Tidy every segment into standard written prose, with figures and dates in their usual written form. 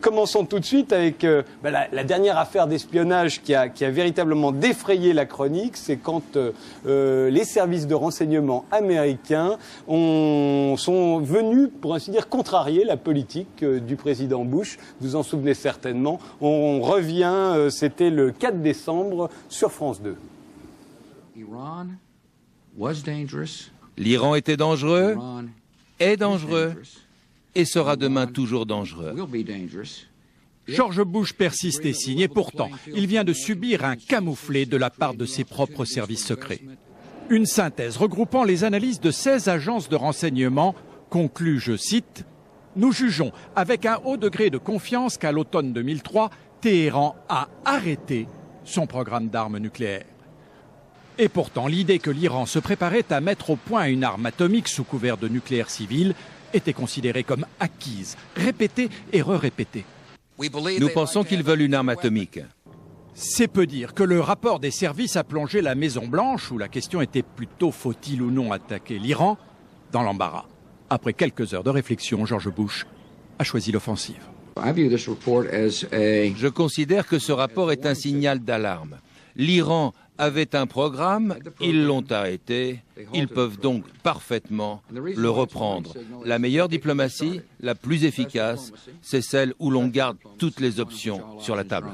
Commençons tout de suite avec la dernière affaire d'espionnage qui a véritablement défrayé la chronique. C'est quand les services de renseignement américains sont venus, pour ainsi dire, contrarier la politique du président Bush. Vous en souvenez certainement. On revient, c'était le 4 décembre sur France 2. L'Iran était dangereux, est dangereux et sera demain toujours dangereux. George Bush persiste et signe, et pourtant, il vient de subir un camouflet de la part de ses propres services secrets. Une synthèse regroupant les analyses de 16 agences de renseignement conclut, je cite, « Nous jugeons avec un haut degré de confiance qu'à l'automne 2003, Téhéran a arrêté son programme d'armes nucléaires. » Et pourtant, l'idée que l'Iran se préparait à mettre au point une arme atomique sous couvert de nucléaire civil était considérée comme acquise, répétée et re-répétée. Nous pensons qu'ils veulent une arme atomique. C'est peu dire que le rapport des services a plongé la Maison-Blanche, où la question était plutôt faut-il ou non attaquer l'Iran, dans l'embarras. Après quelques heures de réflexion, George Bush a choisi l'offensive. Je considère que ce rapport est un signal d'alarme. L'Iran avait un programme, ils l'ont arrêté, ils peuvent donc parfaitement le reprendre. La meilleure diplomatie, la plus efficace, c'est celle où l'on garde toutes les options sur la table.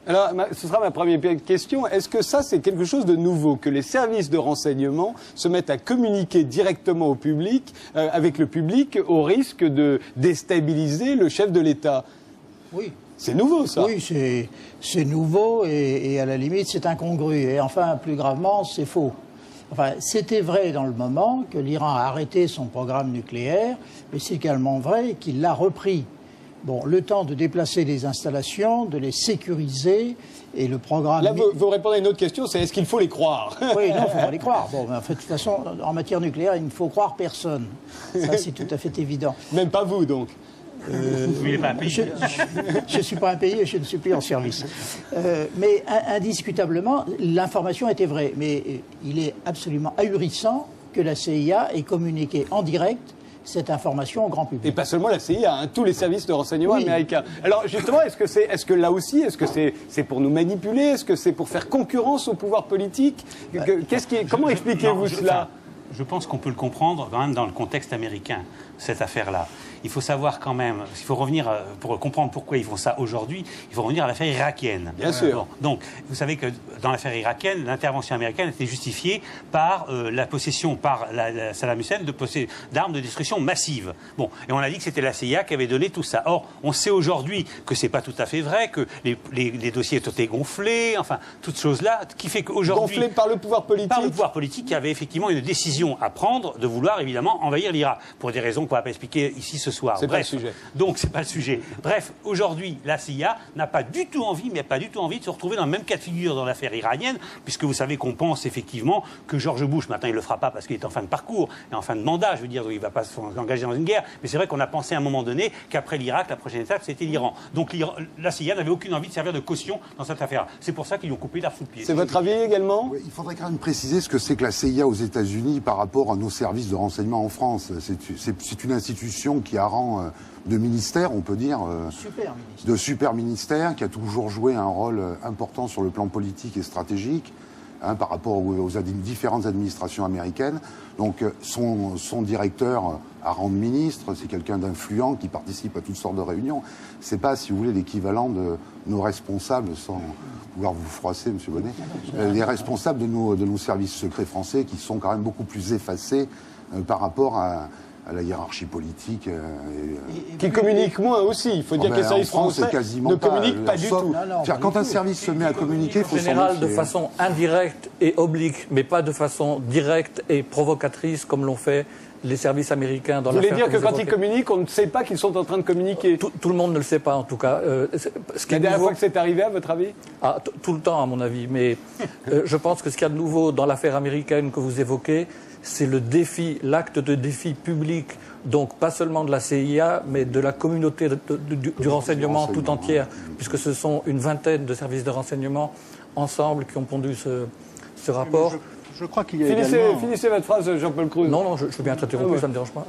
Alors, ce sera ma première question. Est-ce que ça, c'est quelque chose de nouveau, que les services de renseignement se mettent à communiquer directement au public, avec le public, au risque de déstabiliser le chef de l'État? Oui. C'est nouveau, ça. Oui, c'est nouveau et à la limite, c'est incongru. Et enfin, plus gravement, c'est faux. Enfin, c'était vrai dans le moment que l'Iran a arrêté son programme nucléaire, mais c'est également vrai qu'il l'a repris. Bon, le temps de déplacer les installations, de les sécuriser, et le programme... Là, vous répondez à une autre question, c'est est-ce qu'il faut les croire? Oui, non, il faut pas les croire. Bon, mais en fait, de toute façon, en matière nucléaire, il ne faut croire personne. Ça, c'est tout à fait évident. Même pas vous, donc. Je ne suis pas un pays et je ne suis plus en service. Mais indiscutablement, l'information était vraie. Mais il est absolument ahurissant que la CIA ait communiqué en direct cette information au grand public. Et pas seulement la CIA, hein, tous les services de renseignement américains. Alors justement, est-ce que là aussi, est-ce que c'est pour nous manipuler? Est-ce que c'est pour faire concurrence au pouvoir politique? Comment expliquez-vous cela? Je pense qu'on peut le comprendre quand même dans le contexte américain, cette affaire-là. Il faut savoir quand même, il faut revenir, pour comprendre pourquoi ils font ça aujourd'hui, il faut revenir à l'affaire irakienne. Bien sûr. Bon, donc, vous savez que dans l'affaire irakienne, l'intervention américaine était justifiée par la possession par Saddam Hussein d'armes de destruction massive. Bon, et on a dit que c'était la CIA qui avait donné tout ça. Or, on sait aujourd'hui que c'est pas tout à fait vrai, que les dossiers étaient gonflés, enfin, toutes choses-là, qui fait qu'aujourd'hui... Gonflés par le pouvoir politique? Par le pouvoir politique qui avait effectivement une décision à prendre de vouloir évidemment envahir l'Irak, pour des raisons qu'on va pas expliquer ici ce soir. C'est pas le sujet. Donc, c'est pas le sujet. Bref, aujourd'hui, la CIA n'a pas du tout envie, mais pas du tout envie de se retrouver dans le même cas de figure dans l'affaire iranienne, puisque vous savez qu'on pense effectivement que George Bush, maintenant il le fera pas parce qu'il est en fin de parcours et en fin de mandat, je veux dire, donc il va pas s'engager dans une guerre, mais c'est vrai qu'on a pensé à un moment donné qu'après l'Irak, la prochaine étape, c'était l'Iran. Donc la CIA n'avait aucune envie de servir de caution dans cette affaire. C'est pour ça qu'ils lui ont coupé l'arbre sous le pied. C'est votre avis également? Oui, il faudrait quand même préciser ce que c'est que la CIA aux États-Unis par rapport à nos services de renseignement en France. C'est une institution qui a rang de ministère, on peut dire, de super ministère, qui a toujours joué un rôle important sur le plan politique et stratégique, hein, par rapport aux différentes administrations américaines. Donc son directeur à rang de ministre, c'est quelqu'un d'influent qui participe à toutes sortes de réunions. C'est pas, si vous voulez, l'équivalent de nos responsables, sans vouloir vous froisser, M. Bonnet, les responsables de nos services secrets français qui sont quand même beaucoup plus effacés par rapport à la hiérarchie politique. Qui communique moins aussi. Il faut dire que les services français ne communiquent pas du tout. Quand un service se met à communiquer, il faut en général de façon indirecte et oblique, mais pas de façon directe et provocatrice comme l'ont fait les services américains dans l'affaire. Vous voulez dire que quand ils communiquent, on ne sait pas qu'ils sont en train de communiquer? Tout le monde ne le sait pas, en tout cas. La dernière fois que c'est arrivé, à votre avis? Tout le temps, à mon avis. Mais je pense que ce qu'il y a de nouveau dans l'affaire américaine que vous évoquez, c'est le défi, l'acte de défi public, donc pas seulement de la CIA, mais de la communauté du renseignement tout entière, puisque ce sont une vingtaine de services de renseignement ensemble qui ont pondu ce rapport. Je crois qu'il y a Finissez votre phrase, Jean-Paul Cruz. Non, je veux bien être interrompu, ça ne me dérange pas.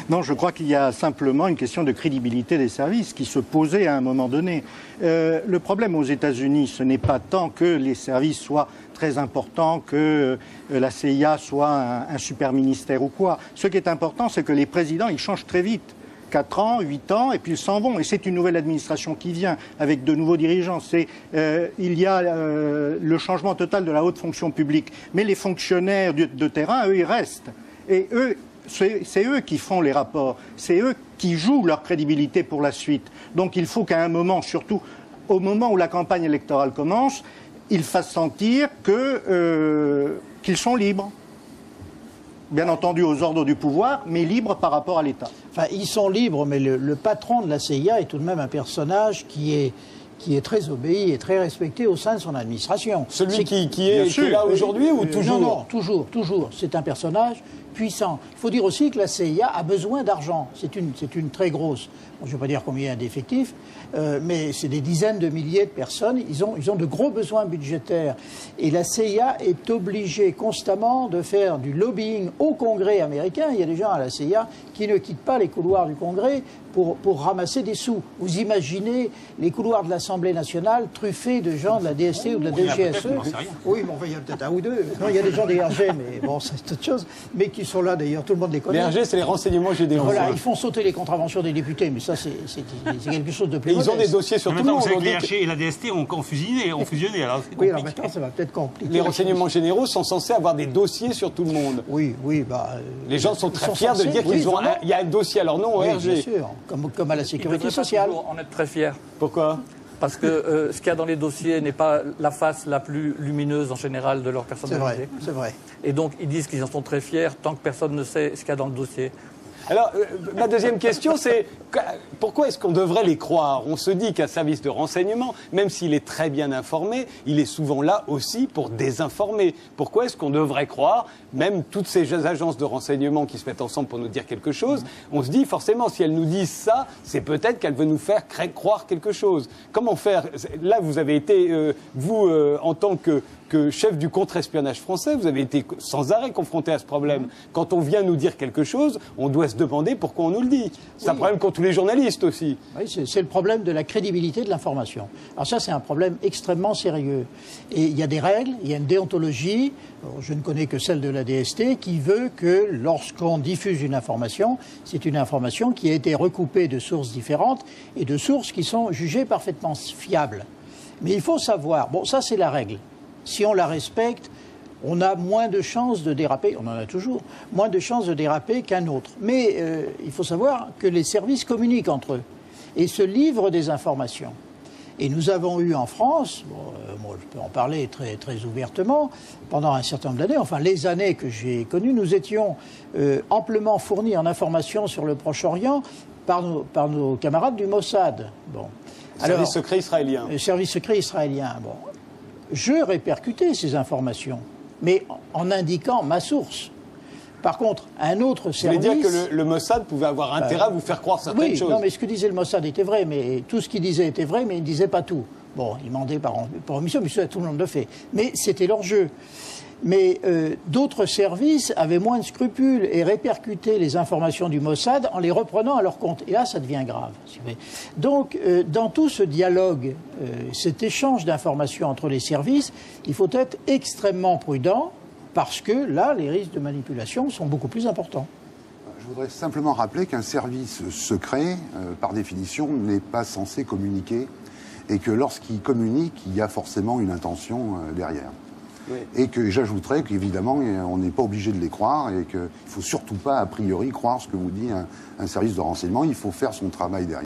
Non, je crois qu'il y a simplement une question de crédibilité des services qui se posait à un moment donné. Le problème aux États-Unis, ce n'est pas tant que les services soient très importants, que la CIA soit un super ministère ou quoi. Ce qui est important, c'est que les présidents, ils changent très vite. 4 ans, 8 ans, et puis ils s'en vont. Et c'est une nouvelle administration qui vient, avec de nouveaux dirigeants. Il y a le changement total de la haute fonction publique. Mais les fonctionnaires de terrain, eux, ils restent. Et eux, c'est eux qui font les rapports. C'est eux qui jouent leur crédibilité pour la suite. Donc il faut qu'à un moment, surtout au moment où la campagne électorale commence, ils fassent sentir qu'ils sont libres. Bien entendu aux ordres du pouvoir, mais libres par rapport à l'État. Enfin, ils sont libres, mais le patron de la CIA est tout de même un personnage qui est très obéi et très respecté au sein de son administration. Celui qui est là aujourd'hui ou toujours? Non, toujours. C'est un personnage puissant. Il faut dire aussi que la CIA a besoin d'argent. C'est une très grosse. Bon, je ne vais pas dire combien il y a d'effectifs, mais c'est des dizaines de milliers de personnes. Ils ont de gros besoins budgétaires. Et la CIA est obligée constamment de faire du lobbying au Congrès américain. Il y a des gens à la CIA qui ne quittent pas les couloirs du Congrès pour ramasser des sous. Vous imaginez les couloirs de l'Assemblée nationale truffés de gens de la DST ou de la DGSE? Oui, mais enfin, il y a peut-être un ou deux. Non, il y a des gens des RG, mais bon, c'est autre chose. Mais qui sont là d'ailleurs, tout le monde les connaît. Les RG, c'est les renseignements généraux. Voilà, ils font sauter les contraventions des députés, mais ça, c'est quelque chose de plus modeste. Ils ont des dossiers sur tout le monde. Vous savez que les RG et la DST ont fusionné, alors c'est compliqué. Oui, alors maintenant, ça va peut-être compliquer. Les renseignements généraux sont censés avoir des dossiers sur tout le monde. Oui, les gens sont très fiers de dire qu'il y a un dossier à leur nom au RG. Bien sûr, comme à la sécurité sociale. On est très fiers. Pourquoi? Parce que ce qu'il y a dans les dossiers n'est pas la face la plus lumineuse en général de leur personnalité. C'est vrai. Et donc ils disent qu'ils en sont très fiers tant que personne ne sait ce qu'il y a dans le dossier. Alors, ma deuxième question, c'est pourquoi est-ce qu'on devrait les croire? On se dit qu'un service de renseignement, même s'il est très bien informé, il est souvent là aussi pour désinformer. Pourquoi est-ce qu'on devrait croire, même toutes ces agences de renseignement qui se mettent ensemble pour nous dire quelque chose, on se dit forcément, si elles nous disent ça, c'est peut-être qu'elles veulent nous faire croire quelque chose. Comment faire? Là, vous avez été, en tant que chef du contre-espionnage français, vous avez été sans arrêt confronté à ce problème. Quand on vient nous dire quelque chose, on doit se demander pourquoi on nous le dit. C'est un problème qu'ont tous les journalistes aussi. Oui, c'est le problème de la crédibilité de l'information. Alors ça, c'est un problème extrêmement sérieux. Et il y a des règles, il y a une déontologie, je ne connais que celle de la DST, qui veut que lorsqu'on diffuse une information, c'est une information qui a été recoupée de sources différentes et de sources qui sont jugées parfaitement fiables. Mais il faut savoir, bon, ça c'est la règle. Si on la respecte, on a moins de chances de déraper, on en a toujours, moins de chances de déraper qu'un autre. Mais il faut savoir que les services communiquent entre eux et se livrent des informations. Et nous avons eu en France, moi je peux en parler très, très ouvertement, pendant un certain nombre d'années, enfin les années que j'ai connues, nous étions amplement fournis en informations sur le Proche-Orient par nos camarades du Mossad. Bon. Service secret israélien. Service secret israélien, bon. Je répercutais ces informations, mais en indiquant ma source. Par contre, un autre service... Vous voulez dire que le Mossad pouvait avoir intérêt à vous faire croire certaines choses? Oui, non, mais ce que disait le Mossad était vrai, mais tout ce qu'il disait était vrai, mais il ne disait pas tout. Bon, il demandait par omission, mais tout le monde le fait. Mais c'était leur jeu. Mais d'autres services avaient moins de scrupules et répercutaient les informations du Mossad en les reprenant à leur compte. Et là, ça devient grave. Donc, dans tout ce dialogue, cet échange d'informations entre les services, il faut être extrêmement prudent parce que là, les risques de manipulation sont beaucoup plus importants. Je voudrais simplement rappeler qu'un service secret, par définition, n'est pas censé communiquer et que lorsqu'il communique, il y a forcément une intention derrière. Oui. Et que j'ajouterais qu'évidemment, on n'est pas obligé de les croire et qu'il ne faut surtout pas, a priori, croire ce que vous dit un service de renseignement. Il faut faire son travail derrière.